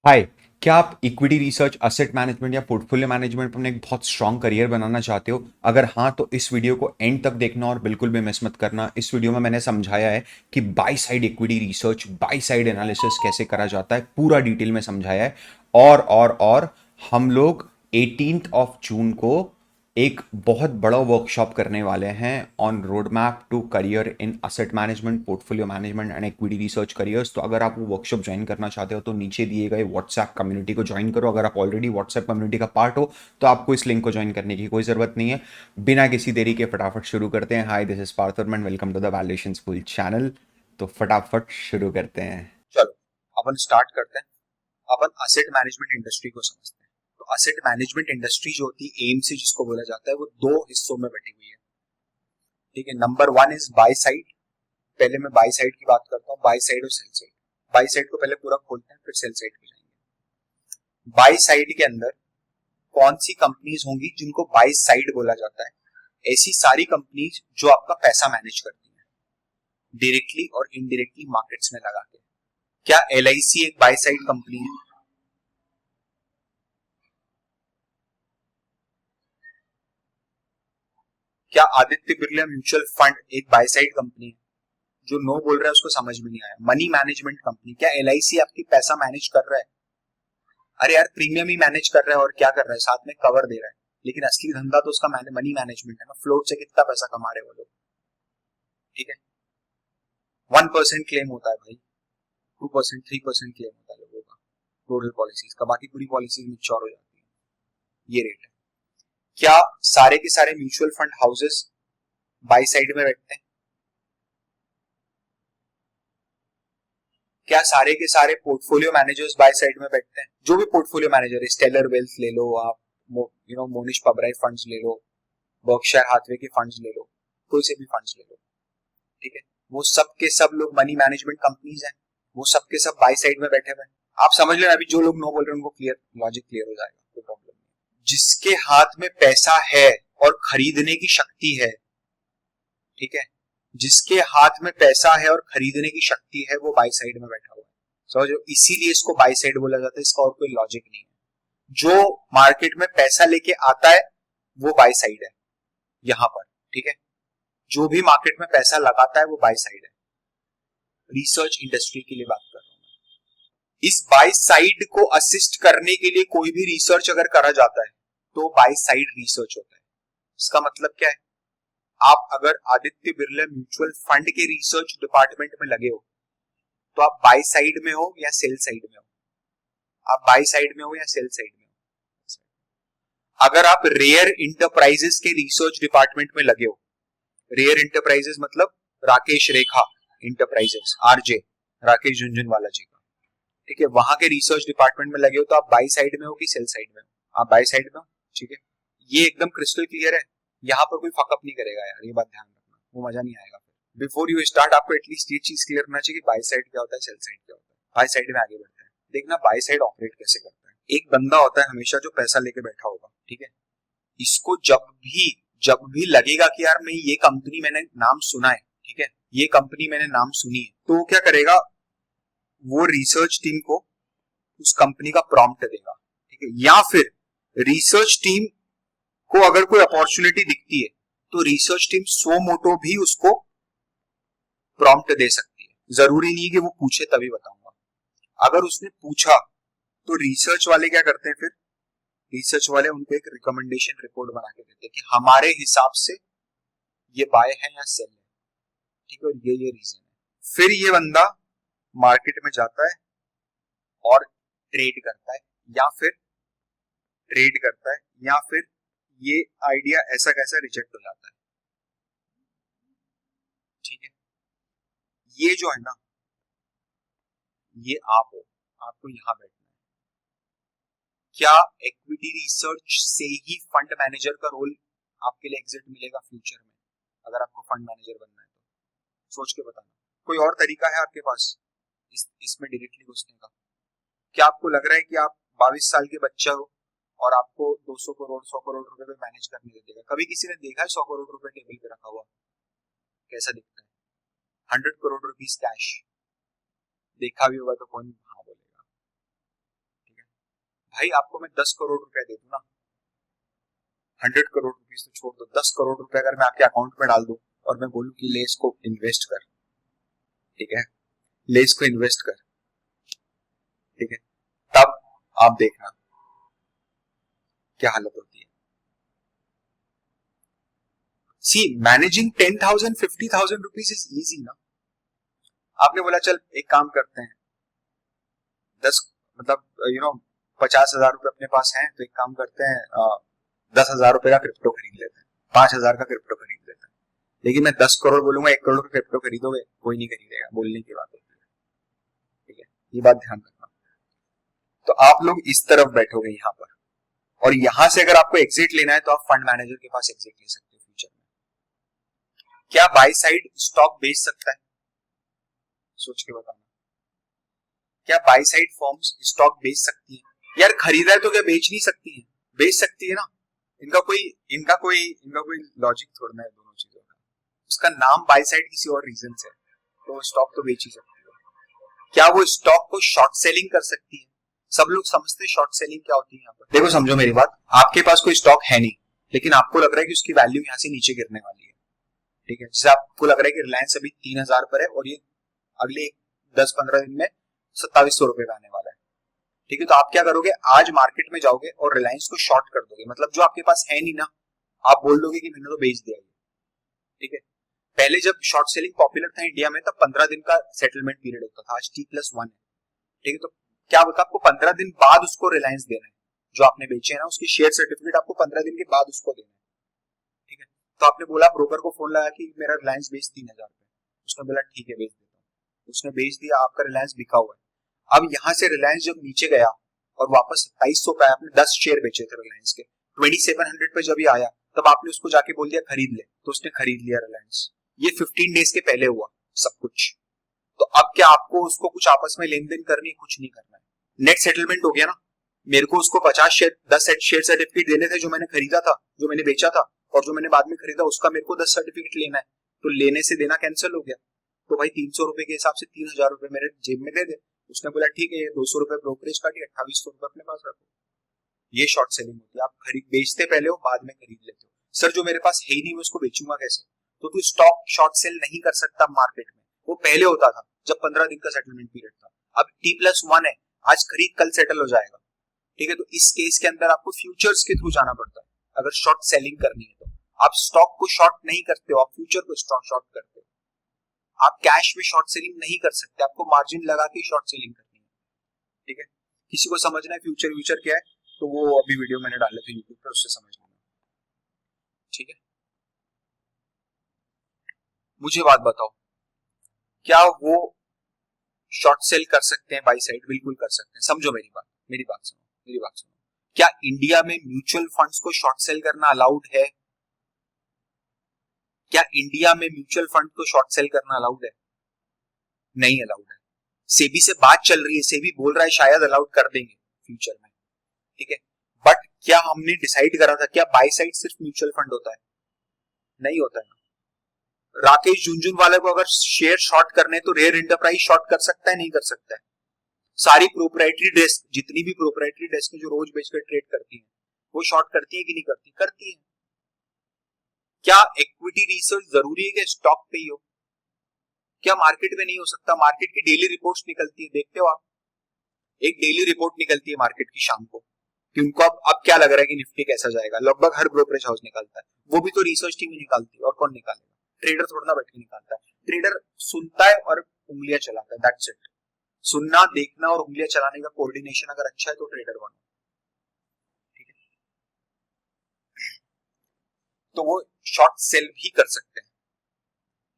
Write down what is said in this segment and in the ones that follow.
हाय। क्या आप equity research, asset management या पोर्टफोलियो मैनेजमेंट में अपने एक बहुत स्ट्रॉन्ग करियर बनाना चाहते हो? अगर हाँ, तो इस वीडियो को एंड तक देखना और बिल्कुल भी मिस मत करना। इस वीडियो में मैंने समझाया है कि by side equity research, by side analysis कैसे करा जाता है, पूरा डिटेल में समझाया है। और हम लोग 18 जून को एक बहुत बड़ा वर्कशॉप करने वाले हैं on road map to career in asset management, portfolio management and equity research careers. तो अगर आप वो वर्कशॉप ज्वाइन करना चाहते हो तो नीचे दिए गए व्हाट्सएप कम्युनिटी को ज्वाइन करो। अगर आप ऑलरेडी व्हाट्सएप कम्युनिटी का पार्ट हो तो आपको इस लिंक को ज्वाइन करने की कोई ज़रूरत नहीं है। बिना किसी देरी के फटाफट शुरू करते हैं। Hi, this is Parthvarman, welcome to the valuation school channel. तो फटाफट शुरू करते हैं। चलो, अपन स्टार्ट करते हैं। अपन असेट मैनेजमेंट इंडस्ट्री को समझते हैं। तो असेट मैनेजमेंट इंडस्ट्री जो होती है, एमसी जिसको बोला जाता है, वो दो हिस्सों में बटी हुई है। ठीक है, number one is by side. पहले मैं बाय साइड की बात करता हूँ, बाय साइड और सेल साइड। बाय साइड को पहले पूरा खोलते हैं, फिर सेल साइड पे जाएंगे। बाय साइड के अंदर कौन सी कंपनीज होंगी जिनको बाय साइड बोला जाता है? ऐसी सारी कंपनीज जो आपका पैसा मैनेज करती है डायरेक्टली और इनडायरेक्टली मार्केट्स में लगा के। क्या एलआईसी एक बाय साइड कंपनी है? क्या आदित्य बिरला म्यूचुअल फंड एक बाय साइड कंपनी है? जो नो बोल रहा है उसको समझ में नहीं आया। मनी मैनेजमेंट कंपनी, क्या एलआईसी आपकी पैसा मैनेज कर रहा है? अरे यार, प्रीमियम ही मैनेज कर रहा है और क्या कर रहा है, साथ में कवर दे रहा है। लेकिन असली धंधा तो उसका मनी मैनेजमेंट है ना। फ्लोट से कितना पैसा कमा रहे हैं वो लोग। ठीक है, 1% क्लेम होता है भाई, 2%, 3% क्लेम होता है लोगों का टोटल पॉलिसीज का। बाकी पूरी पॉलिसीज मिच्योर हो जाती है। ये रेट है। क्या सारे के सारे mutual fund houses by side में बैठते हैं? क्या सारे के सारे पोर्टफोलियो मैनेजर्स बाय साइड में बैठते हैं? जो भी पोर्टफोलियो मैनेजर है, स्टेलर वेल्थ ले लो आप, मोनिश पबराई फंड्स ले लो, बर्कशायर हाथवे के फंड्स ले लो, कोई से भी फंड्स ले लो। ठीक है, वो सब के सब लोग मनी मैनेजमेंट कंपनीज हैं। वो सब के सब बाय साइड में बैठे हुए हैं। आप समझ लेना, अभी जो लोग नो बोल रहे हैं उनको क्लियर लॉजिक क्लियर हो जाएगा, कोई प्रॉब्लम नहीं। जिसके हाथ में पैसा है और खरीदने की शक्ति है, ठीक है, जिसके हाथ में पैसा है और खरीदने की शक्ति है, वो बाई साइड में बैठा हुआ है। समझो, इसीलिए इसको बाई साइड बोला जाता है। इसका और कोई लॉजिक नहीं है। जो मार्केट में पैसा लेके आता है वो बाई साइड है यहां पर। ठीक है, जो भी मार्केट में पैसा लगाता है वो बाई साइड है। रिसर्च इंडस्ट्री के लिए बात कर रहा हूं। इस बाई साइड को असिस्ट करने के लिए कोई भी रिसर्च अगर करा जाता है तो बाई साइड रिसर्च होता है। इसका मतलब क्या है? आप अगर आदित्य बिरला म्यूचुअल फंड के रिसर्च डिपार्टमेंट में लगे हो तो आप बाई साइड में हो या सेल साइड में हो? आप बाई साइड में हो या सेल साइड में हो? अगर आप रेयर इंटरप्राइजेस के रिसर्च डिपार्टमेंट में लगे हो, रेयर इंटरप्राइजेस मतलब राकेश रेखा इंटरप्राइजेस, आरजे, राकेश झुंझुनवाला जी का। ठीक है, वहां के रिसर्च डिपार्टमेंट में लगे हो तो आप बाई साइड में हो कि सेल साइड में हो? आप बाई साइड में हो। ठीक है, ये एकदम क्रिस्टल क्लियर है। यहाँ पर कोई फकअप नहीं करेगा यार, ये बात ध्यान रखना, वो मजा नहीं आएगा। बिफोर यू स्टार्ट आपको एटलीस्ट ये चीज क्लियर होना चाहिए कि बाई साइड क्या होता है, सेल साइड क्या होता है। बाई साइड में आगे बढ़ते हैं, देखना बाई साइड ऑपरेट कैसे करता है। एक बंदा होता है हमेशा जो पैसा लेके बैठा होगा। ठीक है, इसको जब भी लगेगा कि यार मैं ये कंपनी मैंने नाम सुना है, ठीक है, ये कंपनी मैंने नाम सुनी है, तो वो क्या करेगा? वो रिसर्च टीम को उस कंपनी का प्रॉम्प्ट देगा। ठीक है, या फिर रिसर्च टीम को अगर कोई अपॉर्चुनिटी दिखती है तो रिसर्च टीम सो मोटो भी उसको प्रॉम्प्ट दे सकती है। जरूरी नहीं कि वो पूछे तभी बताऊंगा। अगर उसने पूछा तो रिसर्च वाले क्या करते हैं फिर? रिसर्च वाले उनको एक रिकमेंडेशन रिपोर्ट बना के देते हैं कि हमारे हिसाब से ये बाय है या सेल है। ठीक है, और ये रीजन है। फिर ये बंदा मार्केट में जाता है और ट्रेड करता है, या फिर ट्रेड करता है, या फिर ये आइडिया ऐसा कैसा रिजेक्ट हो जाता है। ठीक है, ये जो है ना, ये आप हो, आपको यहाँ बैठना है। क्या इक्विटी रिसर्च से ही फंड मैनेजर का रोल आपके लिए एग्जिट मिलेगा फ्यूचर में? अगर आपको फंड मैनेजर बनना है तो सोच के बताना। कोई और तरीका है आपके पास इसमें डायरेक्टली घुसने का? क्या आपको लग रहा है कि आप 22 साल के बच्चा हो और आपको 200 करोड़ 100 करोड़ रुपए पे मैनेज करने दे देगा? कभी किसी ने देखा है 100 करोड़ रुपए टेबल पे रखा हुआ? कैसा दिखता है? 100 करोड़ रुपीज कैश देखा भी होगा तो कौन हाँ बोलेगा? भाई आपको मैं 10 करोड़ रुपया दे दूं ना, 100 करोड़ रुपीज तो छोड़ दो, 10 करोड़ रुपया अगर मैं आपके अकाउंट में डाल दूं और मैं बोलूं कि ले इसको इन्वेस्ट कर, ठीक है, ले इसको इन्वेस्ट कर, ठीक है, तब आप देखना क्या हालत होती है। सी मैनेजिंग 10,000 50,000 रुपीज इज इजी ना। आपने बोला चल एक काम करते हैं, 10 मतलब 50,000 रुपए अपने पास हैं, तो एक काम करते हैं 10,000 रुपए का क्रिप्टो खरीद लेते हैं, 5,000 का क्रिप्टो खरीद लेते हैं। लेकिन मैं 10 करोड़ बोलूंगा 1 करोड़ का क्रिप्टो खरीदोगे, कोई नहीं खरीदेगा, बोलने की बात होती है, ठीक है, ये बात ध्यान रखना। तो आप लोग इस तरफ बैठोगे यहाँ पर, और यहां से अगर आपको एग्जिट लेना है तो आप फंड मैनेजर के पास एग्जिट ले सकते हो फ्यूचर में। क्या बाई साइड स्टॉक बेच सकता है? सोच के बताना। क्या बाई साइड फर्म्स स्टॉक बेच सकती है? यार खरीदा है तो क्या बेच नहीं सकती है? बेच सकती है ना। इनका कोई लॉजिक थोड़ा है दोनों चीजों का। उसका नाम बाई साइड किसी और रीजन से है, तो स्टॉक तो बेच ही सकती है। क्या वो स्टॉक को शॉर्ट सेलिंग कर सकती है? सब लोग समझते हैं शॉर्ट सेलिंग क्या होती है। यहाँ पर देखो, समझो मेरी बात, आपके पास कोई स्टॉक है नहीं, लेकिन आपको लग रहा है कि उसकी वैल्यू यहाँ से नीचे गिरने वाली है, ठीक है, जैसे आपको लग रहा है कि रिलायंस अभी 3,000 पर है और ये अगले 10-15 दिन में 2700 रुपए का आने वाला है, ठीक है, तो आप क्या करोगे, आज मार्केट में जाओगे और रिलायंस को शॉर्ट कर दोगे, मतलब जो आपके पास है नहीं ना, आप बोल दोगे कि मैंने तो बेच दिया, ठीक है। पहले जब शॉर्ट सेलिंग पॉपुलर था इंडिया में, तब 15 दिन का सेटलमेंट पीरियड होता था, आज T+1 है, ठीक है, तो क्या होता है, आपको 15 दिन बाद उसको रिलायंस देना है, जो आपने बेचे है ना उसकी शेयर सर्टिफिकेट आपको 15 दिन के बाद उसको देना है, ठीक है। तो आपने बोला ब्रोकर को फोन लगा कि मेरा रिलायंस बेच 3,000 रुपए, उसने बोला ठीक है बेच देता हूँ, उसने बेच दिया, आपका रिलायंस बिका हुआ है। अब यहां से रिलायंस जब नीचे गया और वापस 2700 पे, आपने 10 शेयर बेचे थे रिलायंस के, 2700 पे जब ये आया, तब आपने उसको जाके बोल दिया खरीद ले, तो उसने खरीद लिया रिलायंस। ये 15 डेज के पहले हुआ सब कुछ। तो अब क्या आपको उसको कुछ आपस में लेन देन करनी, कुछ नहीं करना है, नेट सेटलमेंट हो गया ना। मेरे को उसको 50 शेयर 10 शेयर सर्टिफिकेट देने थे, जो मैंने खरीदा था, जो मैंने बेचा था, और जो मैंने बाद में खरीदा उसका मेरे को 10 सर्टिफिकेट लेना है, तो लेने से देना कैंसिल हो गया। तो भाई 300 रुपए के हिसाब से 3,000 रुपए मेरे जेब में दे दे। उसने बोला ठीक है, ये 200 रुपए ब्रोकरेज काटी, 2800 रुपए अपने पास रखो। ये शॉर्ट सेलिंग होती है, आप खरीद बेचते पहले हो, बाद में खरीद लेते हो। सर जो मेरे पास है ही नहीं, मैं उसको बेचूंगा कैसे? तो तू स्टॉक शॉर्ट सेल नहीं कर सकता मार्केट में, वो पहले होता था जब 15 दिन का सेटलमेंट पीरियड था। अब T+1 है, आज खरीद कल सेटल हो जाएगा, ठीक है। तो इस केस के अंदर आपको फ्यूचर्स के थ्रू जाना पड़ता है अगर शॉर्ट सेलिंग करनी है तो। आप स्टॉक को शॉर्ट नहीं करते हो, आप फ्यूचर को स्टॉक शॉर्ट करते हो। आप कैश में शॉर्ट सेलिंग नहीं कर सकते, आपको मार्जिन लगा के शॉर्ट सेलिंग करनी है, ठीक है। किसी को समझना है फ्यूचर क्या है, तो वो अभी वीडियो मैंने डाले थे यूट्यूब पे, उससे समझ लेना, ठीक है। मुझे बात बताओ, क्या वो शॉर्ट सेल कर सकते हैं बाई साइड? बिल्कुल कर सकते हैं। समझो मेरी बात सुनो। क्या इंडिया में म्यूचुअल फंड्स को शॉर्ट सेल करना अलाउड है? क्या इंडिया में म्यूचुअल फंड को शॉर्ट सेल करना अलाउड है? नहीं अलाउड है। सेबी से बात चल रही है, सेबी बोल रहा है शायद अलाउड कर देंगे फ्यूचर में, ठीक है। बट क्या हमने डिसाइड करा था क्या बाई साइड सिर्फ म्यूचुअल फंड होता है? नहीं होता है। राकेश झुनझुनवाला को अगर शेयर शॉर्ट करने तो रेयर एंटरप्राइज शॉर्ट कर सकता है? नहीं कर सकता है। सारी प्रोप्राइटरी डेस्क, जितनी भी प्रोप्राइटरी डेस्क जो रोज बेचकर ट्रेड करती है, वो शॉर्ट करती है कि नहीं करती? करती है। क्या इक्विटी रिसर्च जरूरी है कि स्टॉक पे ही हो? क्या मार्केट में नहीं हो सकता? मार्केट की डेली रिपोर्ट्स निकलती है, देखते हो आप, एक डेली रिपोर्ट निकलती है मार्केट की शाम को कि उनको अब क्या लग रहा है कि निफ्टी कैसा जाएगा। लगभग हर ब्रोकरेज हाउस निकालता है, वो भी तो रिसर्च टीम ही निकालती है, और कौन निकालेगा? ट्रेडर थोड़ा ना बैठ के निकालता है। ट्रेडर सुनता है और उंगलियां चलाता है, दैट्स इट। सुनना, देखना और उंगलियां चलाने का कोऑर्डिनेशन अगर अच्छा है तो ट्रेडर बनो, ठीक है। तो वो शॉर्ट सेल भी कर सकते हैं,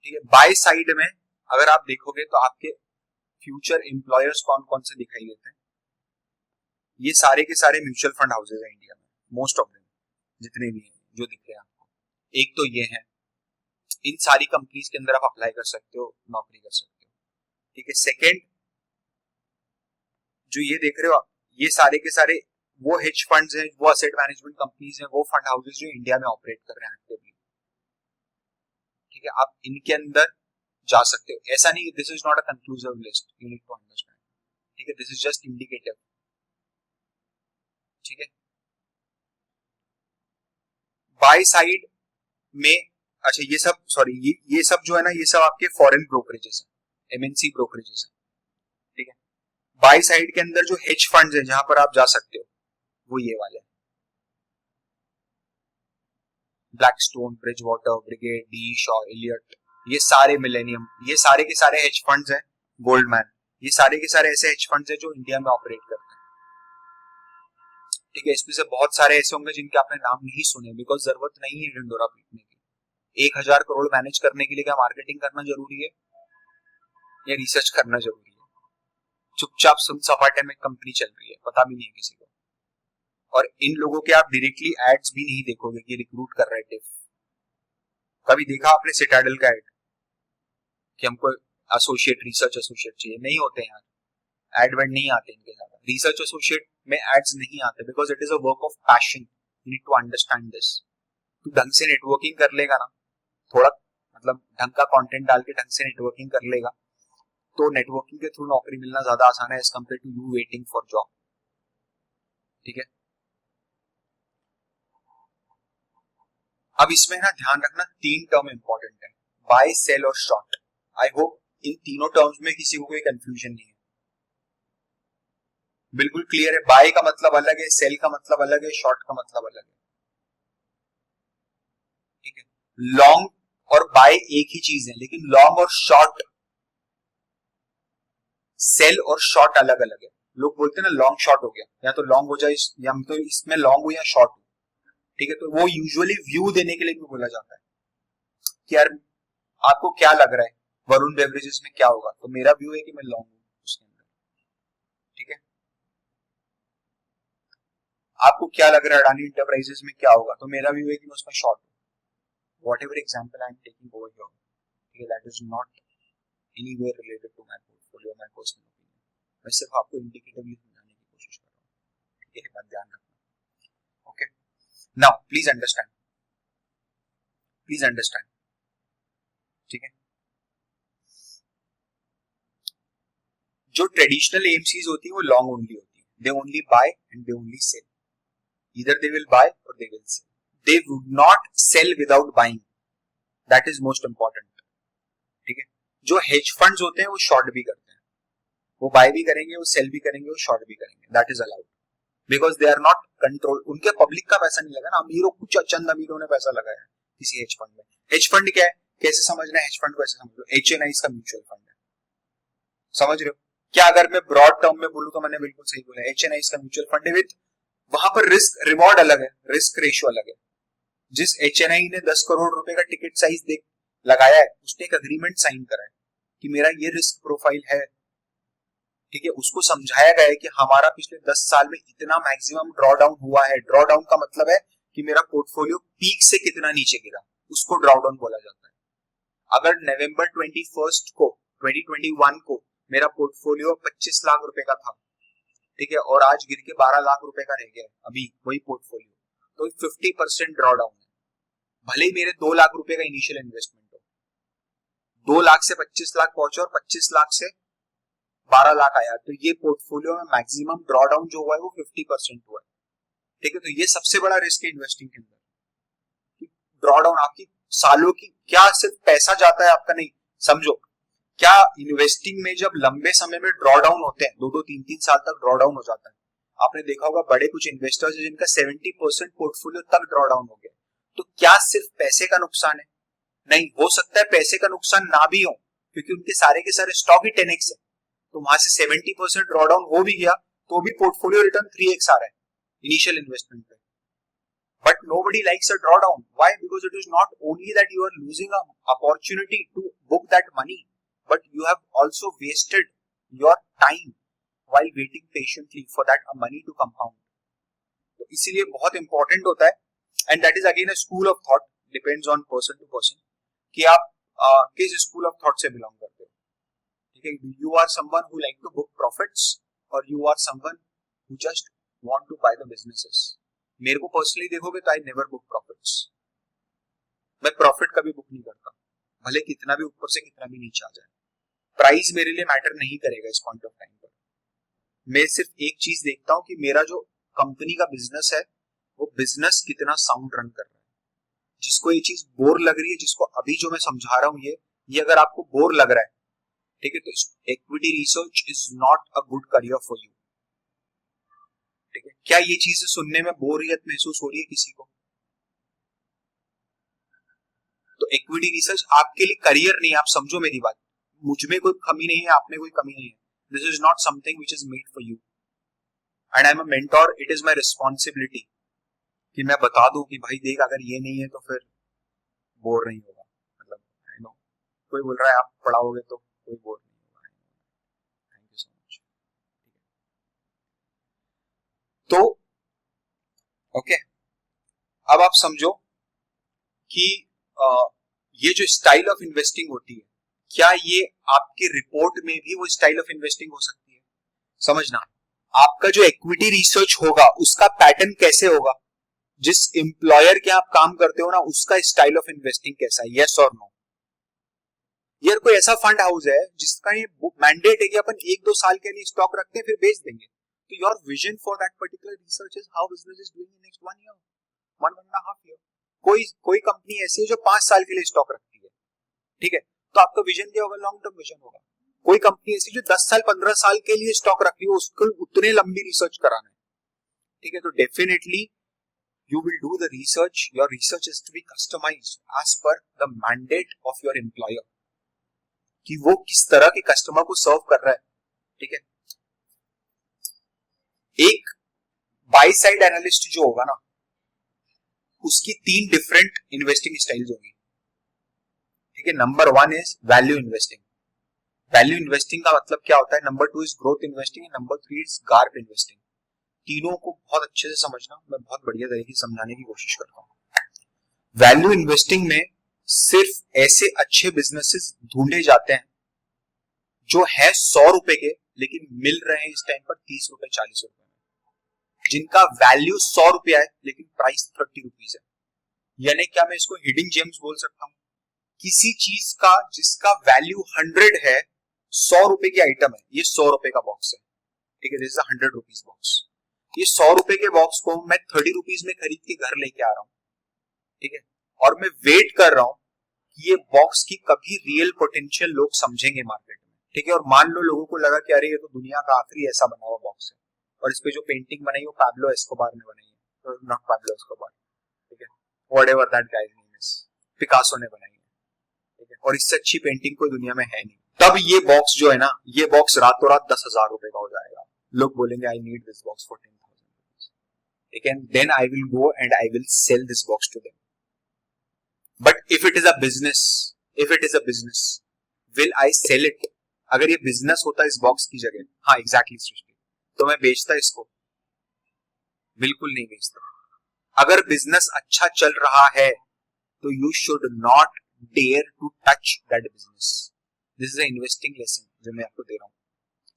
ठीक है। बाय साइड में अगर आप देखोगे तो आपके फ्यूचर एम्प्लॉयर्स कौन कौन से दिखाई देते हैं? ये सारे के सारे म्यूचुअल फंड हाउसेज हैं इंडिया में, मोस्ट ऑफ देम, जितने भी हैं जो दिख रहे हैं आपको। एक तो ये है, इन सारी कंपनीज के अंदर आप अप्लाई कर सकते हो, नौकरी कर सकते हो, ठीक है। सेकेंड, जो ये देख रहे हो आप, ये सारे के सारे वो हेज फंड्स हैं, वो असेट मैनेजमेंट कंपनीज हैं, वो फंड हाउसेज जो इंडिया में ऑपरेट कर रहे हैं एक्टिवली, ठीक है। आप इनके अंदर जा सकते हो। ऐसा नहीं, this is not a conclusive list, you need to understand, ठीक है। This is just indicative. By side में, अच्छा ये सब सॉरी ये सब जो है ना, ये सब आपके फॉरेन ब्रोकरेजेस है, एमएनसी ब्रोकरेजेस है, ठीक है। बाय साइड के अंदर जो हेज फंड्स है जहां पर आप जा सकते हो वो ये वाले, Blackstone, Bridgewater, Brigade, D Shaw, Elliott, ये सारे मिलेनियम, ये सारे के सारे हेज फंड्स हैं, गोल्डमैन, ये सारे के सारे ऐसे हेज फंड्स हैं जो इंडिया में ऑपरेट करते हैं, ठीक है। इसमें से बहुत सारे ऐसे होंगे जिनके आपने नाम नहीं सुने, बिकॉज जरूरत नहीं है ढिंडोरा पीटने की। 1,000 करोड़ मैनेज करने के लिए क्या मार्केटिंग करना जरूरी है या रिसर्च करना जरूरी है? चुपचाप सुन सपाटे में कंपनी चल रही है, पता भी नहीं है किसी को, और इन लोगों के आप डायरेक्टली एड्स भी नहीं देखोगे कि रिक्रूट कर रहे टिफ। कभी देखा आपने सिटाडेल का एड कि हमको एसोसिएट, रिसर्च एसोसिएट चाहिए? नहीं होते हैं यार, एड वेड नहीं आते इनके ज्यादा। रिसर्च एसोसिएट में एड्स नहीं आते because it is a work of passion, you need to understand this. तू ढंग से नेटवर्किंग कर लेगा ना, थोड़ा मतलब ढंग का कंटेंट डाल के ढंग से नेटवर्किंग कर लेगा, तो नेटवर्किंग के थ्रू नौकरी मिलना ज्यादा आसान है as compare to you waiting for job, ठीक है। अब इसमें ना ध्यान रखना, 3 टर्म इंपॉर्टेंट है, बाय, सेल और शॉर्ट। आई होप इन तीनों टर्म्स में किसी को कोई कंफ्यूजन नहीं है, बिल्कुल क्लियर है। बाय का मतलब अलग है, सेल का मतलब अलग है, शॉर्ट का मतलब अलग है, ठीक है। लॉन्ग और बाय एक ही चीज है, लेकिन लॉन्ग और शॉर्ट, सेल और शॉर्ट अलग अलग है। लोग बोलते हैं ना लॉन्ग शॉर्ट हो गया, या तो लॉन्ग हो जाए या तो इसमें लॉन्ग हो या शॉर्ट हो, ठीक है। तो वो यूजुअली व्यू देने के लिए भी बोला जाता है कि यार आपको क्या लग रहा है वरुण बेवरेजेस में क्या होगा, तो मेरा व्यू है कि मैं लॉन्ग हूं उसके अंदर, ठीक है। आपको क्या लग रहा है अडानी इंटरप्राइजेस में क्या होगा, तो मेरा व्यू है कि मैं उसमें शॉर्ट हूं। Whatever example I am taking over here, ठीक है, that is not anywhere related to my portfolio, my personal opinion. मैं सिर्फ आपको इंडिकेटिवली समझाने की कोशिश कर रहा हूँ, ठीक है, बात ध्यान रखना। Okay, now please understand, please understand, ठीक है। जो ट्रेडिशनल एएमसीज होती है वो लॉन्ग ओनली होती है, they only buy and they only sell, either they will buy और they will sell, they would not sell without buying, that is most important, ठीक है। जो हेज फंड्स होते हैं वो शॉर्ट भी करते हैं, वो बाय भी करेंगे, वो सेल भी करेंगे, वो शॉर्ट भी करेंगे, that is allowed because they are not control, उनके पब्लिक का पैसा नहीं लगा ना, अमीरों, कुछ चंद अमीरों ने पैसा लगाया है किसी हेज फंड में। हेज फंड क्या है, कैसे समझना है हेज फंड को, ऐसे समझ लो एचएनआई का म्यूचुअल फंड है, समझ रहे हो क्या? अगर मैं ब्रॉड टर्म में बोलूं तो मैंने बिल्कुल सही बोला, एचएनआई का म्यूचुअल फंड है विद, वहां पर रिस्क रिवॉर्ड अलग है, रिस्क रेशियो अलग है। जिस एचएनआई ने 10 करोड़ रुपए का टिकट साइज देख लगाया है, उसने एक अग्रीमेंट साइन करा है कि मेरा ये रिस्क प्रोफाइल है, ठीक है। उसको समझाया गया है कि हमारा पिछले 10 साल में इतना मैक्सिमम ड्रॉ डाउन हुआ है, ड्रॉ डाउन का मतलब है कि मेरा पोर्टफोलियो पीक से कितना नीचे गिरा, उसको ड्रॉ डाउन बोला जाता है। अगर नवंबर 21 को 2021 को मेरा पोर्टफोलियो 25 लाख रुपए का था, ठीक है, और आज गिर के 12 लाख रुपए का रह गया अभी वही पोर्टफोलियो, तो 50% ड्रॉ डाउन है। भले ही मेरे 2 लाख रुपए का इनिशियल इन्वेस्टमेंट हो, 2 लाख से 25 लाख पहुंचे और 25 लाख से 12 लाख आया, तो ये पोर्टफोलियो में मैक्सिमम ड्रॉ डाउन जो हुआ है वो 50% हुआ है, ठीक है। तो ये सबसे बड़ा रिस्क है इन्वेस्टिंग के अंदर, ड्रॉ डाउन आपकी सालों की, क्या सिर्फ पैसा जाता है आपका, नहीं, समझो क्या इन्वेस्टिंग में जब लंबे समय में ड्रॉ डाउन होते हैं, 2-3 साल तक ड्रॉ डाउन हो जाता है, आपने देखा होगा बड़े कुछ इन्वेस्टर्स जिनका 70% पोर्टफोलियो तक ड्रॉ डाउन हो गया, तो क्या सिर्फ पैसे का नुकसान है? नहीं, हो सकता है पैसे का नुकसान ना भी हो क्योंकि उनके सारे के सारे स्टॉक ही 10x है, तो वहां से 70% ड्रॉ डाउन हो भी गया तो भी पोर्टफोलियो रिटर्न 3x आ रहा है इनिशियल इन्वेस्टमेंट पे। But nobody likes a drawdown. Why? Because it is not only that you are losing an opportunity to book that money, but you have also wasted your time while waiting patiently for that money to compound. तो इसीलिए बहुत important होता है, and that is again a school of thought, depends on person to person कि आप किस school of thought से belong करते हो, ठीक है। You are someone who like to book profits और you are someone who just want to buy the businesses. मेरे को पर्सनली देखोगे तो आई नेवर बुक प्रॉफिट्स, मैं प्रॉफिट कभी बुक नहीं करता, भले कितना भी ऊपर से कितना भी नीचे आ जाए, प्राइस मेरे लिए मैटर नहीं करेगा इस पॉइंट ऑफ टाइम पर। मैं सिर्फ एक चीज देखता हूं कि मेरा जो कंपनी का बिजनेस है वो बिजनेस कितना साउंड रन कर रहा है, जिसको ये चीज बोर लग रही है, जिसको अभी जो मैं समझा रहा हूं ये अगर आपको बोर लग रहा है, ठीक है, तो equity research is not a good career for you. ठीक है, क्या ये चीजें सुनने में बोरियत महसूस हो रही है किसी को? तो इक्विटी रिसर्च आपके लिए करियर नहीं, आप समझो मेरी बात। मुझ में कोई कमी नहीं है, आप में कोई कमी नहीं है। This is not something which is made for you and I am a mentor. It is my responsibility कि मैं बता दूं कि भाई देख, अगर ये नहीं है तो फिर बोर नहीं होगा। मतलब आई नो कोई बोल रहा है आप पढ़ाओगे तो कोई बोर नहीं होगा। Thank you so much. तो ओके, अब आप समझो कि ये जो स्टाइल ऑफ इन्वेस्टिंग होती है, क्या ये आपकी रिपोर्ट में भी वो स्टाइल ऑफ इन्वेस्टिंग हो सकती है? समझना, आपका जो इक्विटी रिसर्च होगा उसका पैटर्न कैसे होगा, जिस एम्प्लॉयर के आप काम करते हो ना उसका स्टाइल ऑफ इन्वेस्टिंग कैसा है, यस और नो? यार कोई ऐसा फंड हाउस है जिसका ये मैंडेट है कि अपन 1-2 साल के लिए स्टॉक रखते हैं फिर बेच देंगे, तो your vision for that particular research is how business is doing in next 1 year, 1.5 year. कोई कंपनी ऐसी है जो 5 साल के लिए स्टॉक रखती है, ठीक है, तो आपका विजन क्या होगा? लॉन्ग टर्म विजन होगा। कोई कंपनी ऐसी जो 10 साल 15 साल के लिए स्टॉक रखती है, उसको उतने लंबी रिसर्च कराना है, ठीक है, तो definitely you will do the research. Your research is to be customized as per the mandate of your employer, कि वो किस तरह के कस्टमर को सर्व कर रहा है, ठीक है। एक बाय साइड एनालिस्ट जो होगा ना, उसकी 3 डिफरेंट इन्वेस्टिंग स्टाइल्स होंगी, ठीक है। Number 1 is value investing. Value investing का मतलब क्या होता है? Number 2 is growth investing, number 3 is Garp investing. तीनों को बहुत अच्छे से समझना, मैं बहुत बढ़िया तरीके से समझाने की कोशिश करता हूं। वैल्यू इन्वेस्टिंग में सिर्फ ऐसे अच्छे बिजनेसेस ढूंढे जाते हैं जो है 100 रुपए के लेकिन मिल रहे हैं इस टाइम पर 30 रुपए 40 रुपए में, जिनका वैल्यू 100 रुपया है लेकिन प्राइस 30 रुपीज है। यानी क्या मैं इसको हिडन जेम्स बोल सकता हूं? किसी चीज का जिसका वैल्यू 100 है, 100 रुपए की आइटम है, ये 100 रुपए का बॉक्स है, ठीक है, दिस इज 100 रुपीज बॉक्स। ये 100 रुपए के बॉक्स को मैं 30 रुपीज में खरीद के घर लेके आ रहा हूं, ठीक है, और मैं वेट कर रहा हूं कि ये बॉक्स की कभी रियल पोटेंशियल लोग समझेंगे मार्केट में, ठीक है। और मान लो लोगों को लगा कि अरे ये तो दुनिया का आखिरी ऐसा बना हुआ बॉक्स है, और इस पे जो पेंटिंग बनाई वो पैब्लो एस्कोबार ने बनाई है, नॉट पैब्लो एस्कोबार, ठीक है, whatever that guys name is, Picasso ने बनाई है, ठीक है, और इससे अच्छी पेंटिंग कोई दुनिया में है नहीं। तब ये बॉक्स जो है ना, ये बॉक्स रातों रात 10,000 रुपए का हो जाएगा। लोग बोलेंगे I need this box for 10,000, then I will go and I will sell this box to them. But if it is a business, will I sell it? अगर ये बिजनेस होता इस बॉक्स की जगह, हाँ एग्जैक्टली सृष्टि, तो मैं बेचता इसको? बिल्कुल नहीं बेचता। अगर बिजनेस अच्छा चल रहा है तो you should not dare to touch that business. This is a investing lesson जो मैं आपको दे रहा हूँ।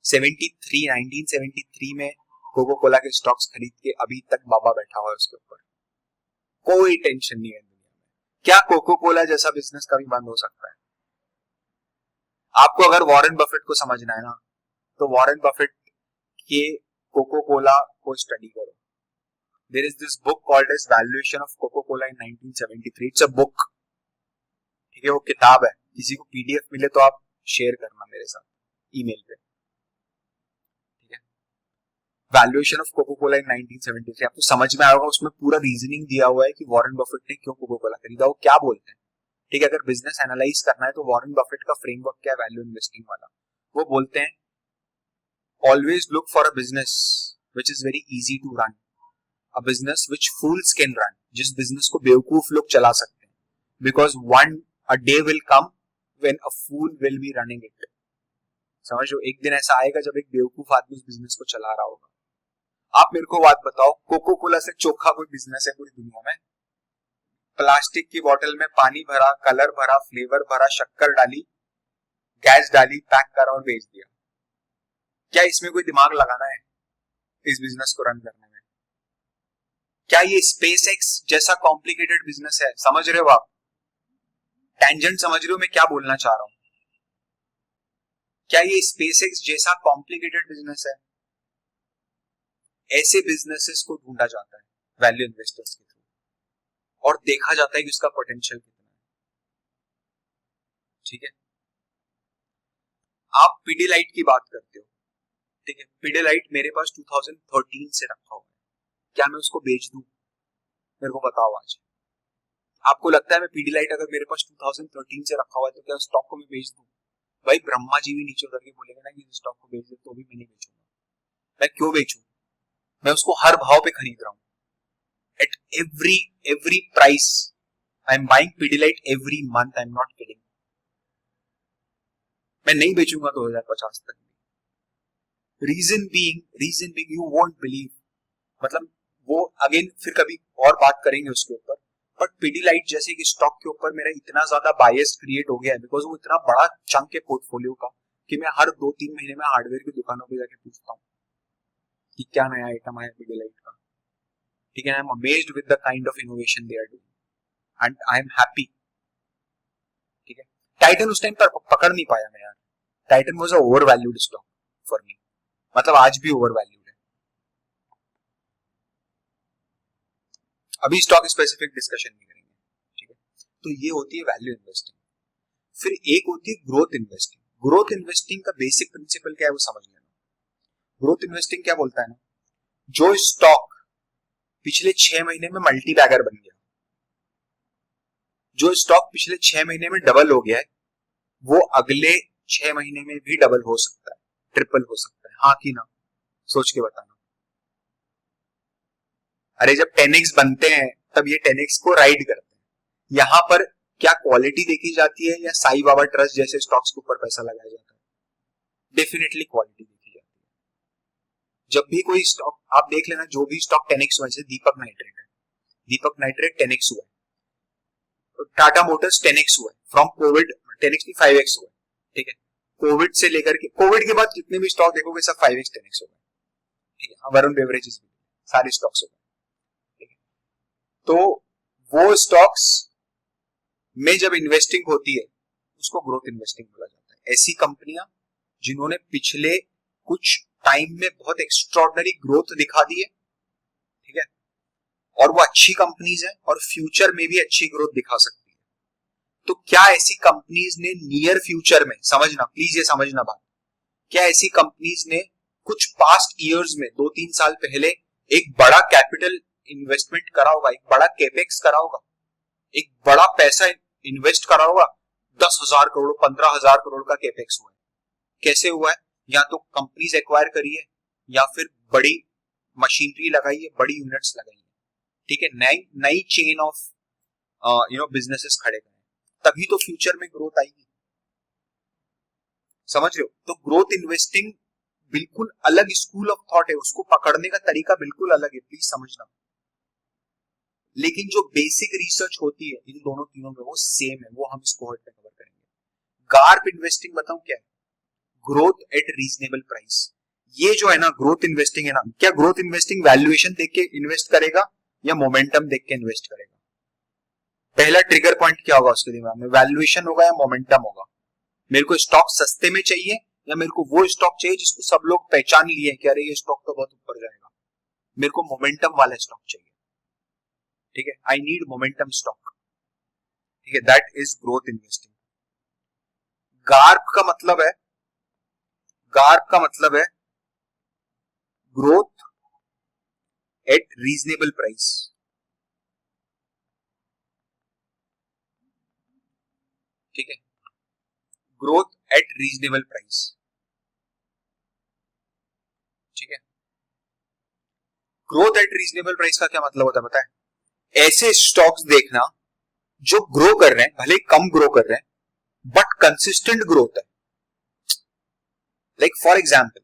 1973 में कोको कोला के स्टॉक्स खरीद के अभी तक बाबा बैठा हुआ है उसके ऊपर, कोई टेंशन नहीं है दुनिया में। क्या कोको कोला जैसा बिजनेस कभी बंद हो सकता है? आपको अगर वॉरेन बफेट को समझना है ना, तो वॉरेन बफेट के कोको कोला को स्टडी करो। There is this book called as valuation of Coca Cola in 1973। It's a book, ठीक है, वो किताब है। किसी को पीडीएफ मिले तो आप शेयर करना मेरे साथ ईमेल पे, valuation of Coca Cola in 1973। आपको समझ में आएगा, उसमें पूरा रीजनिंग दिया हुआ है कि वॉरेन बफेट ने क्यों कोको कोला खरीदा, वो क्या बोलते हैं, ठीक है। अगर बिजनेस एनालाइज करना है तो वॉरेन बफेट का फ्रेमवर्क क्या है वैल्यू इन्वेस्टिंग वाला, वो बोलते हैं always look for a business which is very easy to run, a business which fools can run, जिस बिजनेस को बेवकूफ लोग चला सकते हैं, because one a day will come when a fool will be running it. समझो, एक दिन ऐसा आएगा जब एक बेवकूफ आदमी उस बिजनेस को चला रहा होगा। आप मेरे को बात बताओ, कोको कोला से चोखा कोई बिजनेस है पूरी दुनिया में? प्लास्टिक की बोतल में पानी भरा, कलर भरा, फ्लेवर भरा, शक्कर डाली, गैस डाली, पैक करा और बेच दिया। क्या इसमें कोई दिमाग लगाना है इस बिजनेस को रन करने में? क्या ये स्पेसएक्स जैसा कॉम्प्लिकेटेड बिजनेस है? समझ रहे हो आप? टेंजेंट समझ रहे हो मैं क्या बोलना चाह रहा हूं? क्या ये स्पेसएक्स जैसा कॉम्प्लिकेटेड बिजनेस है? ऐसे बिजनेसेस को ढूंढा जाता है वैल्यू इन्वेस्टर्स के थ्रू, और देखा जाता है कि उसका पोटेंशियल कितना है। ठीक है, आप पीडीलाइट की बात करते हो, ठीक है, पीडीलाइट मेरे पास 2013 से रखा हुआ है, क्या मैं उसको बेच दूं? मेरे को बताओ आज, आपको लगता है मैं पीडीलाइट अगर मेरे पास 2013 से रखा हुआ है तो क्या स्टॉक को मैं बेच दूं? भाई ब्रह्मा जी भी नीचे उतर के बोलेंगे ना कि स्टॉक को बेच दे, तो भी मैं नहीं बेचूंगा। मैं क्यों बेचूं? मैं उसको हर भाव पे खरीद रहा हूं, at every price I am buying Pidilite every month, I am not kidding. मैं नहीं बेचूंगा 2050 तक। Reason being you won't believe, मतलब वो अगेन फिर कभी और बात करेंगे उसके ऊपर, बट पीडीलाइट जैसे कि स्टॉक के ऊपर मेरा इतना ज्यादा बायस क्रिएट हो गया है बिकॉज वो इतना बड़ा चंक है पोर्टफोलियो का कि मैं हर 2-3 महीने में हार्डवेयर की दुकानों पे जाके पूछता हूँ कि क्या नया आइटम आया पीडीलाइट का। ठीक है, I am amazed with the kind of innovation they are doing and I am happy. ठीक है, टाइटन उस टाइम पर पकड़ नहीं पाया मैं यार, Titan was a over valued stock for me, मतलब आज भी ओवर वैल्यूड है। अभी स्टॉक स्पेसिफिक डिस्कशन नहीं करेंगे। ठीक है, तो ये होती है वैल्यू इन्वेस्टिंग। फिर एक होती है ग्रोथ इन्वेस्टिंग। ग्रोथ इन्वेस्टिंग का बेसिक प्रिंसिपल क्या है वो समझ लेना। ग्रोथ इन्वेस्टिंग क्या बोलता है ना, जो स्टॉक पिछले 6 महीने में मल्टी बैगर बन गया, जो स्टॉक पिछले 6 महीने में डबल हो गया है, वो अगले 6 महीने में भी डबल हो सकता है, ट्रिपल हो सकता है, हाँ कि ना? सोच के बताना। अरे जब 10x बनते हैं तब ये 10x को राइड करते हैं। यहां पर क्या क्वालिटी देखी जाती है या साई बाबा ट्रस्ट जैसे स्टॉक्स के ऊपर पैसा लगाया जाता है? डेफिनेटली क्वालिटी देखी जाती है। जब भी कोई स्टॉक आप देख लेना, जो भी स्टॉक 10x हुआ, जैसे दीपक नाइट्रेट है, दीपक नाइट्रेट 10x हुआ है, टाटा मोटर्स 10x हुआ है, फ्रॉम कोविड 10x नहीं 5x हुआ है। ठीक है, कोविड से लेकर के कोविड के बाद जितने भी स्टॉक देखोगे सब 5x 10x हो गए। ठीक है, वरुण बेवरेजेस भी सारे स्टॉक्स हो गए। ठीक है, तो वो स्टॉक्स में जब इन्वेस्टिंग होती है उसको ग्रोथ इन्वेस्टिंग बोला जाता है। ऐसी कंपनियां जिन्होंने पिछले कुछ टाइम में बहुत एक्स्ट्रॉर्डनरी ग्रोथ दिखा दी है, ठीक है, और वो अच्छी कंपनीज है और फ्यूचर में भी अच्छी ग्रोथ दिखा सकती है। तो क्या ऐसी कंपनीज ने नियर फ्यूचर में, समझना प्लीज ये समझना बात, क्या ऐसी कंपनीज ने कुछ पास्ट ईयर्स में 2-3 साल पहले एक बड़ा कैपिटल इन्वेस्टमेंट करा होगा, एक बड़ा कैपेक्स करा होगा, एक बड़ा पैसा इन्वेस्ट करा होगा, 10,000 करोड़ 15,000 करोड़ का कैपेक्स हुआ है? कैसे हुआ है? या तो कंपनीज एक्वायर करी है या फिर बड़ी मशीनरी लगाई है, बड़ी यूनिट्स लगाई है। ठीक है, नई नई चेन ऑफ बिजनेसेस खड़े करें, तभी तो फ्यूचर में ग्रोथ आएगी। समझ रहे हो? तो ग्रोथ इन्वेस्टिंग बिल्कुल अलग स्कूल ऑफ थॉट है, उसको पकड़ने का तरीका बिल्कुल अलग है, प्लीज समझना। लेकिन जो बेसिक रिसर्च होती है इन दोनों तीनों में वो सेम है, वो हम इस कोहॉर्ट में कवर करेंगे। गार्प इन्वेस्टिंग बताऊं क्या है? Growth at reasonable price. ये जो है ना ग्रोथ इन्वेस्टिंग है ना, क्या ग्रोथ इन्वेस्टिंग वैल्यूएशन देख के इन्वेस्ट करेगा या मोमेंटम देख के इन्वेस्ट करेगा? पहला ट्रिगर पॉइंट क्या होगा उसके दिमाग में, वैल्यूएशन होगा या मोमेंटम होगा? मेरे को स्टॉक सस्ते में चाहिए या मेरे को वो स्टॉक चाहिए जिसको सब लोग पहचान लिए कि अरे ये स्टॉक तो बहुत ऊपर जाएगा? मेरे को मोमेंटम वाला स्टॉक चाहिए। ठीक है, आई नीड मोमेंटम स्टॉक। ठीक है, that is growth investing. Garp का मतलब है, गार्प का मतलब है ग्रोथ एट रीजनेबल प्राइस। ठीक है, ग्रोथ एट रीजनेबल प्राइस। ठीक है, ग्रोथ एट रीजनेबल प्राइस का क्या मतलब होता है पता है? ऐसे स्टॉक्स देखना जो ग्रो कर रहे हैं, भले कम ग्रो कर रहे हैं बट कंसिस्टेंट ग्रोथ है। लाइक फॉर एग्जाम्पल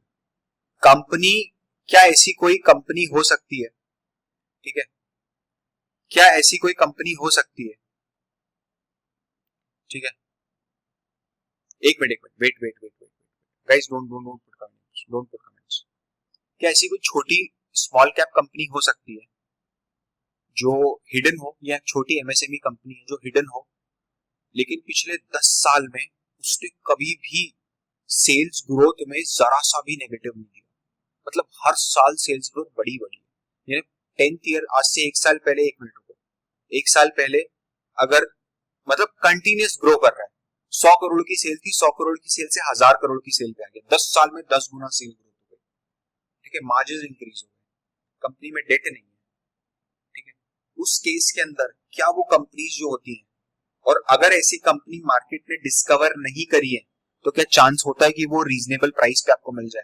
कंपनी, क्या ऐसी कोई कंपनी हो सकती है, ठीक है, क्या ऐसी कोई कंपनी हो सकती है, ठीक है, एक minute wait guys, don't put comments. क्या ऐसी कोई छोटी स्मॉल कैप कंपनी हो सकती है जो हिडन हो, या छोटी एमएसएमई कंपनी है जो हिडन हो, लेकिन पिछले 10 साल में उसने कभी भी सेल्स ग्रोथ में जरा सा भी नेगेटिव नहीं दिया, मतलब हर साल सेल्स ग्रोथ बड़ी बड़ी है। यानी 10th ईयर, आज से 1 साल पहले, 1 मिनट रुको, एक साल पहले अगर मतलब कंटिन्यूस ग्रो कर रहा है, 100 करोड़ की सेल थी, 100 करोड़ की सेल से 1000 करोड़ की सेल पे आ गया, 10 साल में 10 गुना सेल ग्रोथ हो गई। ठीक है, मार्जिन इंक्रीज हो गए, कंपनी में डेट नहीं है। ठीक है, उस केस के अंदर क्या वो कंपनीज जो होती है, और अगर ऐसी कंपनी मार्केट में डिस्कवर नहीं करी है, तो क्या चांस होता है कि वो रीजनेबल प्राइस पे आपको मिल जाए?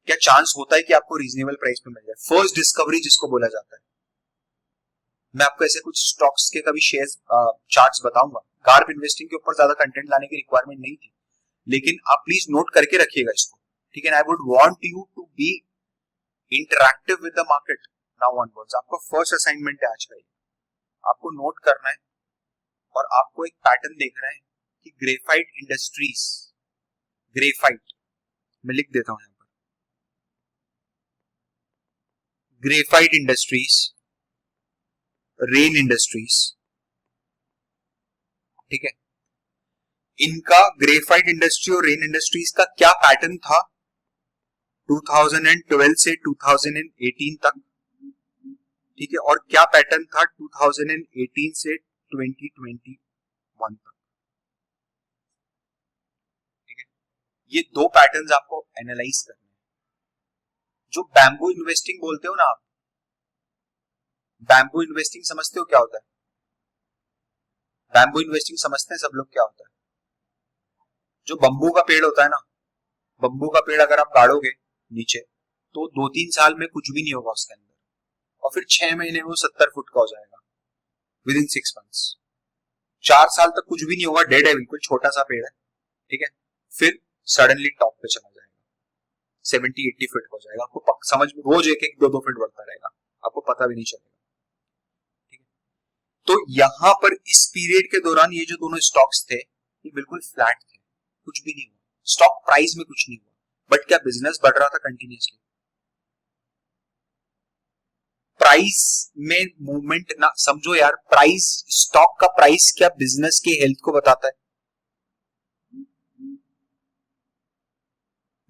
क्या चांस होता है कि आपको रीजनेबल प्राइस पे मिल जाए? फर्स्ट डिस्कवरी जिसको बोला जाता है। मैं आपको ऐसे कुछ स्टॉक्स के कभी शेयर चार्ट्स बताऊंगा। गार्प इन्वेस्टिंग के ऊपर ज्यादा कंटेंट लाने की रिक्वायरमेंट नहीं थी, लेकिन आप प्लीज नोट करके रखिएगा इसको। ठीक है, I would want you to be interactive with the market now onwards. आपका फर्स्ट असाइनमेंट है आज का, आपको नोट करना है और आपको एक पैटर्न देखना है कि ग्रेफाइट इंडस्ट्रीज, ग्रेफाइट मैं लिख देता हूं यहां पर, ग्रेफाइट इंडस्ट्रीज, रेन इंडस्ट्रीज। ठीक है, इनका ग्रेफाइट इंडस्ट्री और रेन इंडस्ट्रीज का क्या पैटर्न था 2012 से 2018 तक? ठीक है, और क्या पैटर्न था 2018 से 2021 तक? ठीक है, ये दो पैटर्न्स आपको एनालाइज करने हैं। जो बैम्बू इन्वेस्टिंग बोलते हो ना आप, बैम्बू इन्वेस्टिंग समझते हो क्या होता है? बैम्बू इन्वेस्टिंग समझते हैं सब लोग क्या होता है? जो बम्बू का पेड़ होता है ना, बम्बू का पेड़ अगर आप गाड़ोगे नीचे, तो 2-3 साल में कुछ भी नहीं होगा उसके अंदर, और फिर 6 महीने में वो 70 फुट का हो जाएगा विद इन 6 मंथ्स। 4 साल तक कुछ भी नहीं होगा, डेड है, बिल्कुल छोटा सा पेड़ है। ठीक है, फिर सडनली टॉप पे चला जाएगा, 70-80 फीट हो जाएगा। आपको समझ में, रोज 1-1, 2-2 फीट बढ़ता रहेगा, आपको पता भी नहीं चलेगा। ठीक है, तो यहां पर इस पीरियड के दौरान ये जो दोनों स्टॉक्स थे, ये बिल्कुल फ्लैट थे, कुछ भी नहीं हुआ, स्टॉक प्राइस में कुछ नहीं हुआ, बट क्या बिजनेस बढ़ रहा था कंटिन्यूसली? प्राइस में मूवमेंट ना समझो यार, प्राइस, स्टॉक का प्राइस क्या बिजनेस की हेल्थ को बताता है?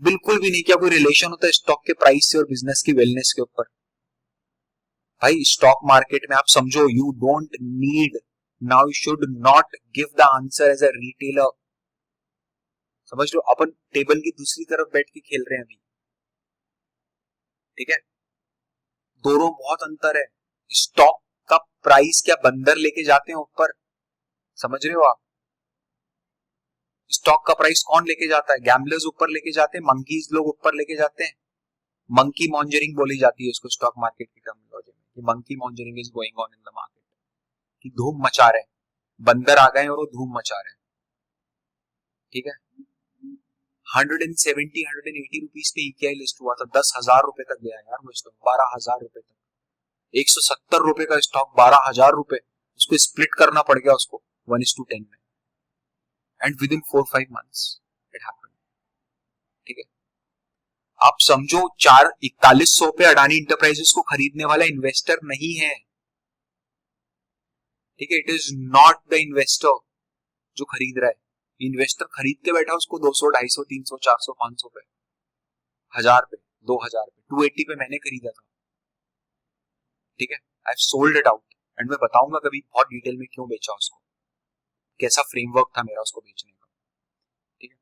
बिल्कुल भी नहीं। क्या कोई रिलेशन होता है स्टॉक के प्राइस से और बिजनेस की वेलनेस के ऊपर? भाई स्टॉक मार्केट में आप समझो, you don't need, now you should not give the answer as a retailer. समझ लो, अपन टेबल की दूसरी तरफ बैठ के खेल रहे हैं अभी। ठीक है, दोनों बहुत अंतर है। स्टॉक का प्राइस क्या बंदर लेके जाते हैं ऊपर? समझ रहे हो आप? स्टॉक का प्राइस कौन लेके जाता है? गैम्बलर्स ऊपर लेके जाते हैं, मंकीज लोग ऊपर लेके जाते हैं। मंकी मॉन्जरिंग बोली जाती है उसको स्टॉक मार्केट की टर्मिनोलॉजी में, कि monkey mongering is going on in the market, कि धूम मचा रहे हैं, बंदर आ गए और वो धूम मचा रहे हैं। ठीक है, 170-180 रुपीज पे ईकेआई लिस्ट हुआ था, 10,000 रुपए तक गया यार वो स्टॉक, 12,000 रुपए तक। 170 रुपए का स्टॉक, 12,000 रुपए, उसको स्प्लिट करना पड़ गया उसको 1:10 में, and with in 4-5 months it happened. ठीक है, आप समझो 4100 पे अडानी इंटरप्राइजेस को खरीदने वाला इन्वेस्टर नहीं है। ठीक है, it is not the investor जो खरीद रहा है। इन्वेस्टर खरीद के बैठा उसको 200, 250, 300, 400, 500 पे, 1000 पे, 2000 पे, 280 पे मैंने खरीदा था। ठीक है, I have sold it out, and मैं बताऊंगा कभी बहुत डिटेल में क्यों बेचा उसको, कैसा फ्रेमवर्क था मेरा उसको बेचने का। ठीक है,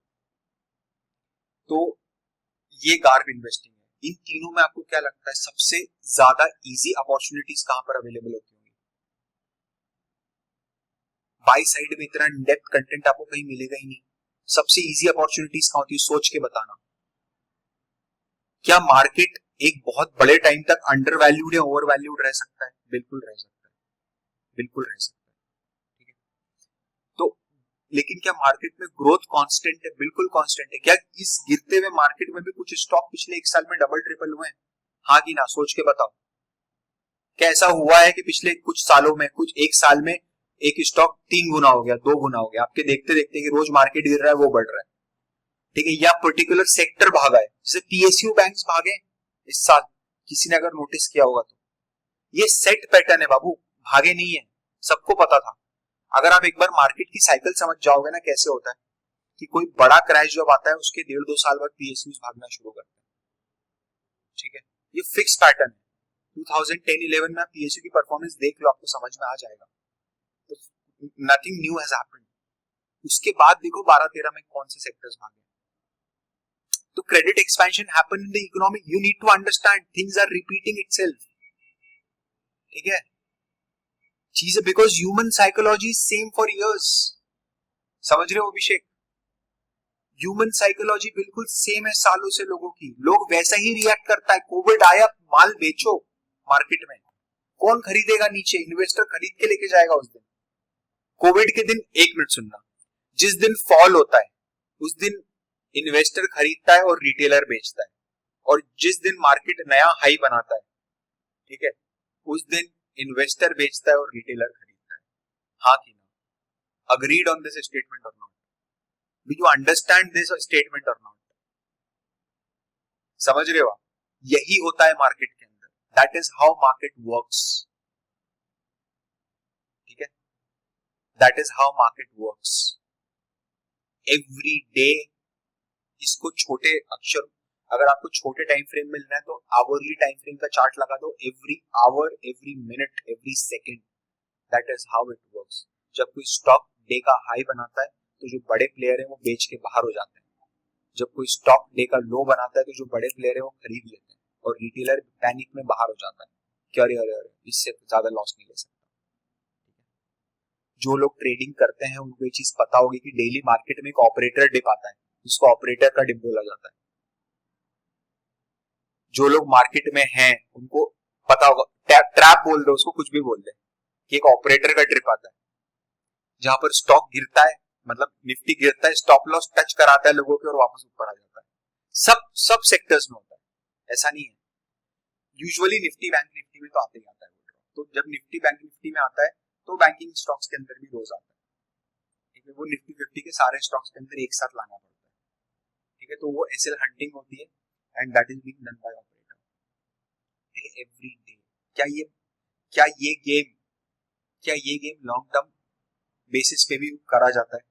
तो ये गार्ब इन्वेस्टिंग है। इन तीनों में आपको क्या लगता है सबसे ज्यादा इजी अपॉर्चुनिटीज कहां पर अवेलेबल होती होंगी? बाई साइड में इतना डेप्थ कंटेंट आपको कहीं मिलेगा ही नहीं। सबसे इजी अपॉर्चुनिटीज कहां होती है, सोच के बताना। क्या मार्केट एक बहुत बड़े टाइम तक अंडर वैल्यूड या ओवर वैल्यूड रह सकता है? बिल्कुल रह सकता है, बिल्कुल रह सकता है। ठीक है, तो लेकिन क्या मार्केट में ग्रोथ कांस्टेंट है? बिल्कुल कांस्टेंट है। क्या इस गिरते हुए मार्केट में भी कुछ स्टॉक पिछले 1 साल में डबल ट्रिपल हुए हैं? हाँ कि ना, सोच के बताओ। क्या ऐसा हुआ है कि पिछले कुछ सालों में, कुछ 1 साल में एक स्टॉक 3 गुना हो गया, 2 गुना हो गया, आपके देखते देखते कि रोज मार्केट गिर रहा है वो बढ़ रहा है? ठीक है, या पर्टिकुलर सेक्टर भागा है, जैसे पीएसयू बैंक्स भागे इस साल, किसी ने अगर नोटिस किया होगा तो। ये सेट पैटर्न है बाबू, भागे नहीं है, सबको पता था। अगर आप एक बार मार्केट की साइकिल समझ जाओगे ना कैसे होता है, कि कोई बड़ा क्रैश जब आता है उसके 1.5-2 साल बाद पीएसयू भागना शुरू करते हैं। ठीक है, ये फिक्स पैटर्न है, 2010-11 में आप पीएसयू की परफॉर्मेंस देख लो, आपको समझ में आ जाएगा। तो नथिंग न्यू हैज हैपेंड। उसके बाद देखो 12-13 में कौन से सेक्टर्स भागे। तो credit expansion happen in the economy, you need to understand things are repeating itself, ठीक है चीजें, because human psychology same for years. समझ रहे हो अभिषेक? ह्यूमन साइकोलॉजी बिल्कुल सेम है सालों से लोगों की, लोग वैसा ही रिएक्ट करता है। कोविड आया, माल बेचो मार्केट में, कौन खरीदेगा नीचे? इन्वेस्टर खरीद के लेके जाएगा उस दिन। कोविड के दिन, एक मिनट सुनना, जिस दिन फॉल होता है उस दिन इन्वेस्टर खरीदता है और रिटेलर बेचता है, और जिस दिन मार्केट नया हाई बनाता है, ठीक है, उस दिन इन्वेस्टर बेचता है और रिटेलर खरीदता है। हाँ कि ना? अग्रीड ऑन दिस स्टेटमेंट और not? Do you understand this statement और नॉट? समझ रहे हो? यही होता है मार्केट के अंदर, that is how market works, ठीक है, that is how market works every day. इसको छोटे अक्षर, अगर आपको छोटे टाइम फ्रेम मिलना है तो आवरली टाइम फ्रेम का चार्ट लगा दो, every hour, every minute, every second, that is how it works. जब कोई स्टॉक डे का हाई बनाता है तो जो बड़े प्लेयर है वो बेच के बाहर हो जाते हैं, जब कोई स्टॉक डे का लो बनाता है तो जो बड़े प्लेयर है वो खरीद लेते हैं, और रिटेलर पैनिक में बाहर हो जाता है कि अरे अरे अरे इससे ज्यादा लॉस नहीं ले सकता। जो लोग ट्रेडिंग करते हैं उनको ये चीज पता होगी कि डेली मार्केट में एक ऑपरेटर डिप आता है, जिसको ऑपरेटर का डिप बोला जाता है। जो लोग मार्केट में हैं उनको पता होगा, ट्रैप बोल दो उसको, कुछ भी बोल दे, कि एक ऑपरेटर का ट्रिप आता है जहां पर स्टॉक गिरता है, मतलब निफ्टी गिरता है, स्टॉप लॉस टच कराता है लोगों के और वापस ऊपर आ जाता है। सब सेक्टर्स में होता है, ऐसा नहीं है। यूजुअली निफ्टी बैंक निफ्टी में तो आते ही आता है, तो जब निफ्टी बैंक निफ्टी में आता है तो बैंकिंग स्टॉक्स के अंदर भी रोज आता है, ठीक है, वो निफ्टी 50 के सारे स्टॉक्स के अंदर एक साथ लाना पड़ता है, ठीक है, तो वो एसएल हंटिंग होती है, and that is being done by operator, ठीक है, एवरी डे। क्या ये गेम लॉन्ग टर्म बेसिस पे भी करा जाता है,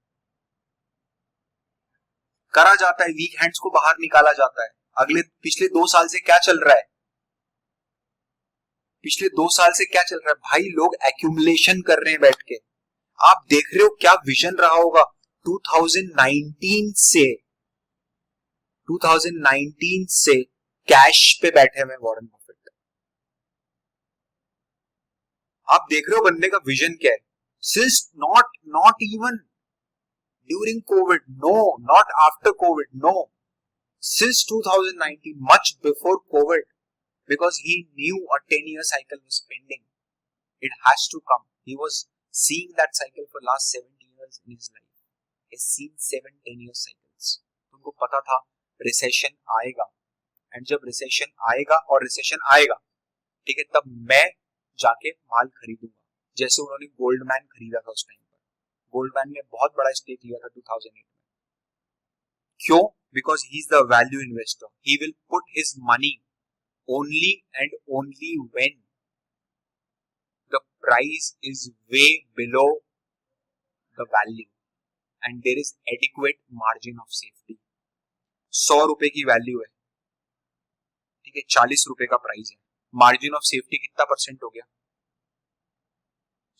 वीक हैंड्स को बाहर निकाला जाता है। पिछले 2 साल से क्या चल रहा है? पिछले 2 साल से क्या चल रहा है भाई? लोग एक्यूमुलेशन कर रहे हैं बैठ के। आप देख रहे हो क्या विजन रहा होगा 2019 से कैश पे बैठे हुए वॉरेन बफेट। आप देख रहे हो बंदे का विजन क्या है। Since not even during COVID, no, not after COVID, no, since 2019, much before COVID, because he knew a 10-year cycle was pending. It has to come. He was seeing that cycle for last 70 years in his life. He's seen 7-10-year cycles. उनको पता था recession आएगा, and जब recession आएगा ठीक है, तब मैं जाके माल खरीदूंगा, जैसे उन्होंने गोल्डमैन खरीदा था उस टाइम पर। गोल्डमैन ने बहुत बड़ा स्टेक लिया था 2008 में। क्यों? Because he is the value investor. He will put his money only and only when the price is way below the value and there is adequate margin of safety. 100 रुपए की value है, ठीक है, 40 रुपए का प्राइस है, margin of safety कितना percent हो गया?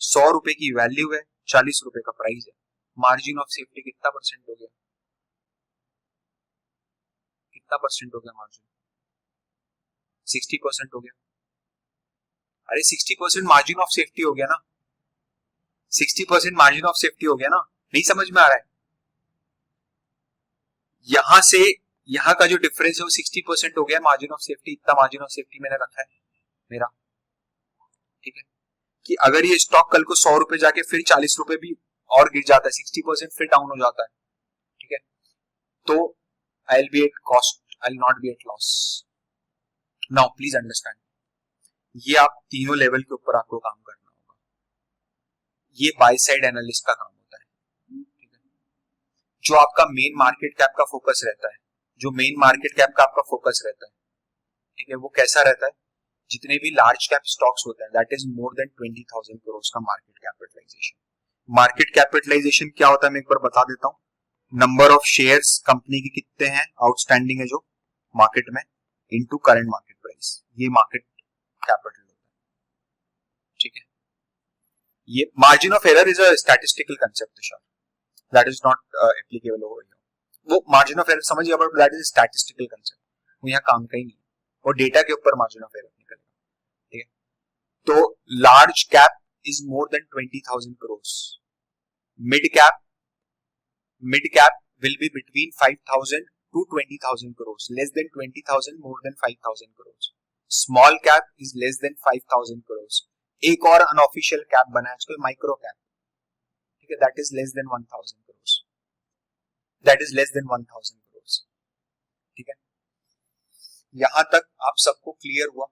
100 रुपए की वैल्यू है, 40 रुपए का प्राइस है, मार्जिन ऑफ सेफ्टी कितना परसेंट हो गया? कितना परसेंट हो गया मार्जिन? 60% हो गया। अरे 60% मार्जिन ऑफ सेफ्टी हो गया ना, 60% मार्जिन ऑफ सेफ्टी हो गया ना, नहीं समझ में आ रहा है? यहां से यहां का जो डिफरेंस है वो 60% हो गया मार्जिन ऑफ सेफ्टी। इतना मार्जिन ऑफ सेफ्टी मैंने रखा है मेरा, ठीक है, कि अगर ये स्टॉक कल को 100 रुपए जाके फिर 40 रुपए भी और गिर जाता है, 60% फिर डाउन हो जाता है, ठीक है, तो I will be at cost, I will not be at loss. Now please understand, ये आप तीनों लेवल के ऊपर आपको काम करना होगा। ये बाय साइड एनालिस्ट का काम होता है, ठीक है, जो आपका मेन मार्केट कैप का फोकस रहता है, ठीक है, वो कैसा रहता है? जितने भी लार्ज कैप स्टॉक्स होते हैं, that is more than 20,000 crore का मार्केट कैपिटलाइजेशन। मार्केट कैपिटलाइजेशन क्या होता है मैं एक बार बता देता हूं। नंबर ऑफ शेयर्स कंपनी के कितने हैं आउटस्टैंडिंग है जो मार्केट में, इनटू करंट मार्केट प्राइस। ये मार्केट कैपिटल होता है, ठीक है। ये margin of error is a statistical concept sir, that is not applicable over here. वो मार्जिन ऑफ एरर समझिए, but that is statistical concept, वो यहाँ काम का ही नहीं, और डेटा के ऊपर मार्जिन ऑफ एरर निकलेगा, ठीक है। तो large cap is more than 20,000 crores, mid cap will be between 5,000 to 20,000 crores, less than 20,000, more than 5,000 crores. Small cap is less than 5,000 crores. एक और अनऑफिशियल कैप बना है आजकल, माइक्रो कैप, ठीक है, that is less than 1,000 crores, that is less than 1,000 crores, ठीक है। यहां तक आप सबको क्लियर हुआ?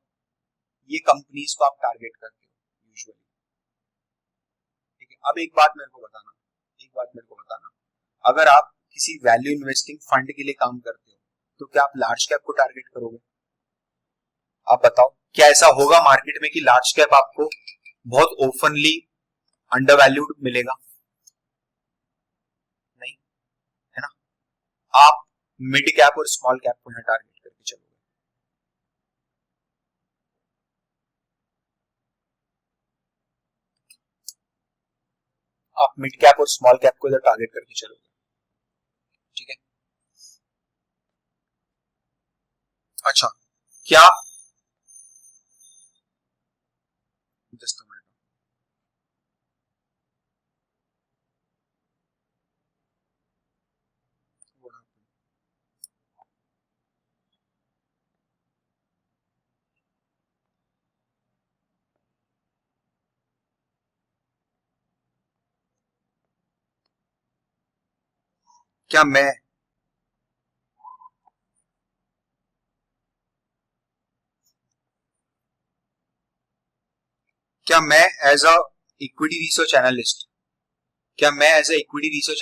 ये कंपनीज को आप टारगेट करते हो यूजुअली, ठीक है। अब एक बात मेरे को बताना, अगर आप किसी वैल्यू इन्वेस्टिंग फंड के लिए काम करते हो तो क्या आप लार्ज कैप को टारगेट करोगे? आप बताओ, क्या ऐसा होगा मार्केट में कि लार्ज कैप आपको बहुत ओपनली अंडर वैल्यूड मिलेगा? नहीं, है ना। आप मिड कैप और स्मॉल कैप को यहाँ टारगेट करके चलोगे। आप मिड कैप और स्मॉल कैप को इधर टारगेट करके चलोगे, ठीक है। अच्छा, क्या जस्ट अ मिनट, क्या मैं as a equity research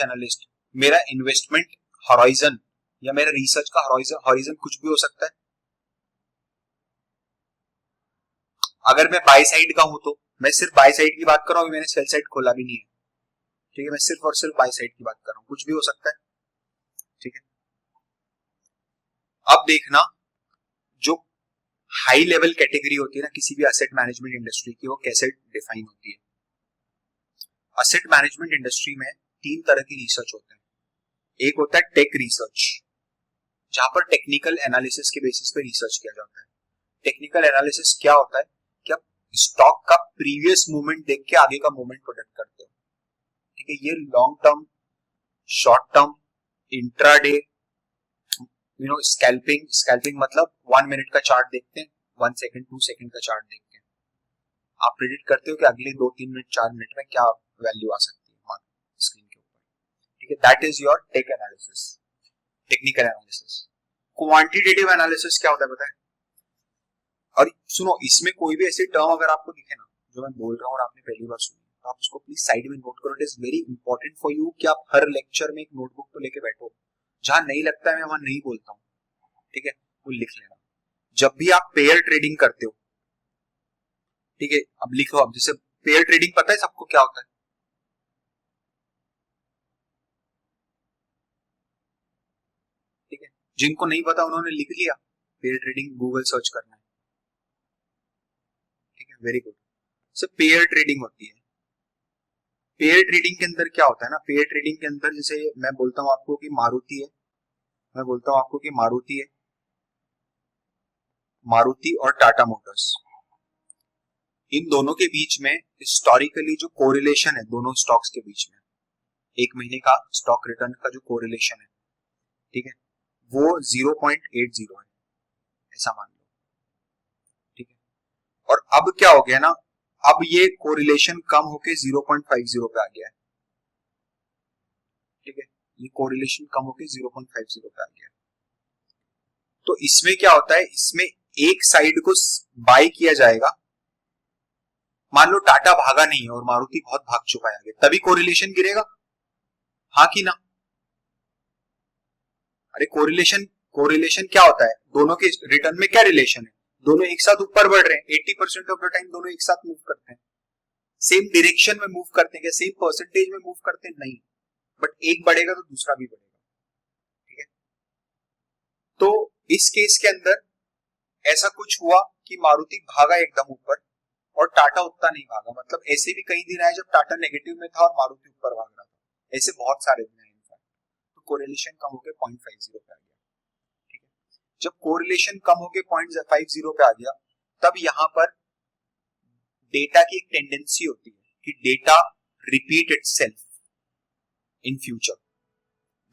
analyst, मेरा इन्वेस्टमेंट हॉराइजन या मेरा रिसर्च का हॉराइजन कुछ भी हो सकता है? अगर मैं बाय साइड का हूं तो मैं सिर्फ बाय साइड की बात कर रहा हूं, मैंने सेल साइड खोला भी नहीं है, ठीक है। मैं सिर्फ और सिर्फ बाय साइड की बात कर रहा हूं, कुछ भी हो सकता है, ठीक है। अब देखना, जो हाई लेवल कैटेगरी होती है ना किसी भी असेट मैनेजमेंट इंडस्ट्री की, वो कैसे डिफाइन होती है। असेट मैनेजमेंट इंडस्ट्री में तीन तरह की रिसर्च होते हैं। एक होता है टेक रिसर्च, जहां पर टेक्निकल एनालिसिस के बेसिस पे रिसर्च किया जाता है। टेक्निकल एनालिसिस क्या होता है कि आप स्टॉक का प्रीवियस मूवमेंट देख के आगे का मूवमेंट प्रोडिक्ट करते हो, ठीक है। ये long term, short term, intraday, scalping मतलब 1 मिनट का चार्ट देखते हैं, 1 सेकंड 2 सेकंड का चार्ट देखते हैं, आप प्रेडिक्ट करते हो कि अगले 2-3 मिनट 4 मिनट में क्या वैल्यू आ सकती है स्क्रीन के ऊपर, ठीक है। That is your tech analysis, technical analysis. Quantitative analysis क्या होता है पता है? और सुनो, इसमें कोई भी ऐसी टर्म अगर आपको दिखे ना जो मैं बोल रहा हूँ और आपने पहली बार सुनी, तो आप उसको प्लीज साइड में नोट करो। It is very important for you कि आप हर लेक्चर में एक नोटबुक तो लेके बैठो, जहां नहीं लगता है मैं वहां नहीं बोलता हूँ, ठीक है, वो लिख लेना। जब भी आप पेयर ट्रेडिंग करते हो, ठीक है, अब लिखो। अब जैसे पेयर ट्रेडिंग पता है सबको क्या होता है? ठीक है, जिनको नहीं पता उन्होंने लिख लिया, पेयर ट्रेडिंग गूगल सर्च करना है, ठीक है, वेरी गुड। सो पेयर ट्रेडिंग होती है। पेयर ट्रेडिंग के अंदर क्या होता है ना, पेयर ट्रेडिंग के अंदर जैसे मैं बोलता हूं आपको कि मारुति है, मैं बोलता हूं आपको कि मारुति है, मारुति और टाटा मोटर्स, इन दोनों के बीच में हिस्टोरिकली जो कोरिलेशन है दोनों स्टॉक्स के बीच में, एक महीने का स्टॉक रिटर्न का जो कोरिलेशन है, ठीक है, वो 0.80 है, ऐसा मान लो, ठीक है। और अब क्या हो गया ना, अब ये कोरिलेशन कम होके 0.50 पे आ गया है, ठीक है, ये कोरिलेशन कम होके 0.50 पे आ गया है। तो इसमें क्या होता है, इसमें एक साइड को बाय किया जाएगा, मान लो टाटा भागा नहीं है और मारुति बहुत भाग चुका है आगे, तभी कोरिलेशन गिरेगा, हाँ कि ना? अरे कोरिलेशन क्या होता है, दोनों के रिटर्न में क्या रिलेशन है, दोनों एक साथ ऊपर बढ़ रहे हैं, 80% ऑफ द टाइम दोनों एक साथ मूव करते हैं, सेम डायरेक्शन में मूव करते हैं, क्या सेम परसेंटेज में मूव करते हैं? नहीं, बट एक बढ़ेगा तो दूसरा भी बढ़ेगा, ठीक है। तो इस केस के अंदर ऐसा कुछ हुआ कि मारुति भागा एकदम ऊपर और टाटा उतना नहीं भागा, मतलब ऐसे भी कई दिन आए जब टाटा नेगेटिव में था और मारुति ऊपर भाग रहा था, ऐसे बहुत सारे दिन आए इनफैक्ट। तो कोरिलेशन कम होकर 0.50 पे आ गया। ठीक है, जब कोरिलेशन कम होकर 0.50 पे आ गया तब यहाँ पर डेटा की एक टेंडेंसी होती है कि data repeat itself in future.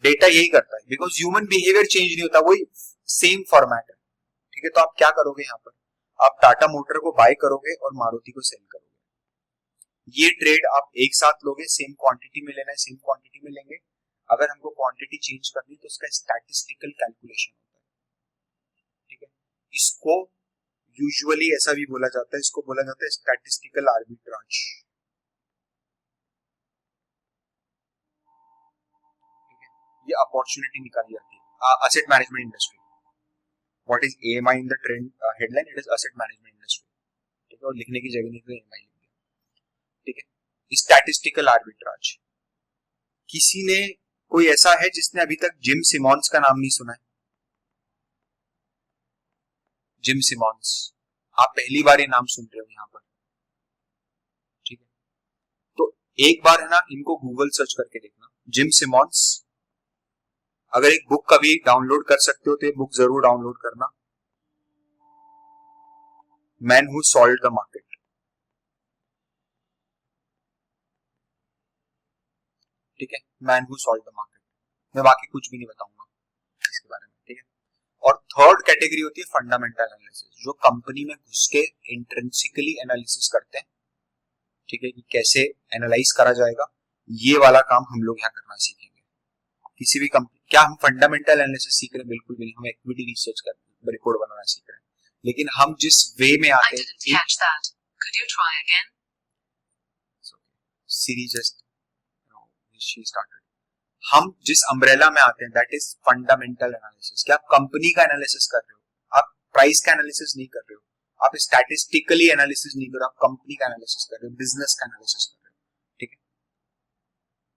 Data यही करता है बिकॉज ह्यूमन बिहेवियर चेंज नहीं होता, वही सेम फॉर्मेट है। ठीक है, तो आप क्या करोगे यहाँ पर, आप टाटा मोटर को बाय करोगे और मारुति को सेल करोगे। ये ट्रेड आप एक साथ लोगे, सेम क्वांटिटी में लेना है सेम क्वांटिटी में लेंगे। अगर हमको क्वांटिटी चेंज करनी तो उसका स्टैटिस्टिकल कैलकुलेशन होता है। ठीक है, इसको यूजुअली ऐसा भी बोला जाता है, इसको बोला जाता है स्टैटिस्टिकल आर्बिट्राज। ये अपॉर्चुनिटी निकाली जाती है asset management industry. What is AMI in the trend headline, it is asset management industry. ठीक है, और लिखने की जगह नहीं तो एएमआई लिख दिया। ठीक है, स्टैटिस्टिकल आर्बिट्राज। किसी ने, कोई ऐसा है जिसने अभी तक जिम सिमॉन्स का नाम नहीं सुना है? जिम सिमॉन्स, आप पहली बार ये नाम सुन रहे हो यहाँ पर। ठीक है, तो एक बार है ना इनको गूगल सर्च करके देखना, जिम सिमॉन्स। अगर एक बुक कभी डाउनलोड कर सकते हो तो ये बुक जरूर डाउनलोड करना, man who solved the market. ठीक है, man who solved the market. मैं बाकी कुछ भी नहीं बताऊंगा इसके बारे में। ठीक है, और थर्ड कैटेगरी होती है फंडामेंटल एनालिसिस, जो कंपनी में घुस के इंट्रिंसिकली एनालिसिस करते हैं। ठीक है, कि कैसे एनालाइज करा जाएगा, ये वाला काम हम लोग यहाँ करना सीखेंगे। किसी भी कंपनी, क्या हम फंडामेंटल एनालिसिस सीख रहे हैं? बिल्कुल भी नहीं, हम इक्विटी रिसर्च कर रिपोर्ट बनाना सीख रहे हैं। लेकिन हम जिस वे में आते हैं, हम जिस अम्ब्रेला में आते हैं दैट इज फंडामेंटल एनालिसिस। क्या आप कंपनी का एनालिसिस कर रहे हो, आप प्राइस का एनालिसिस नहीं कर रहे हो, आप स्टैटिस्टिकली एनालिसिस नहीं कर रहे हो, आप कंपनी का एनालिसिस कर रहे हो, बिजनेस का एनालिसिस कर रहे हो।